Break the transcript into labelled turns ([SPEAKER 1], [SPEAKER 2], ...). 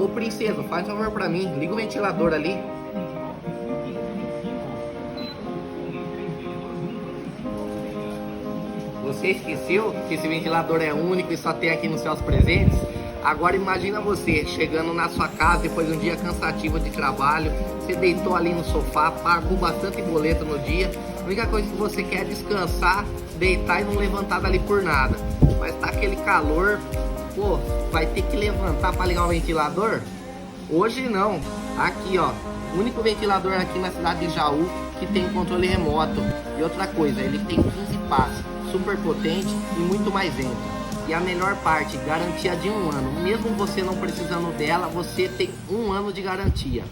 [SPEAKER 1] Ô princesa, faz um favor pra mim, liga o ventilador ali. Você esqueceu que esse ventilador é único e só tem aqui nos seus presentes? Agora imagina você chegando na sua casa depois de um dia cansativo de trabalho, você deitou ali no sofá, pagou bastante boleto no dia, a única coisa que você quer é descansar, deitar e não levantar dali por nada. Mas tá aquele calor, pô, vai ter que levantar para ligar o ventilador? Hoje não. Aqui ó, único ventilador aqui na cidade de Jaú que tem controle remoto. E outra coisa, ele tem 15 passos, super potente e muito mais lento. E a melhor parte, garantia de 1 ano. Mesmo você não precisando dela, você tem 1 ano de garantia.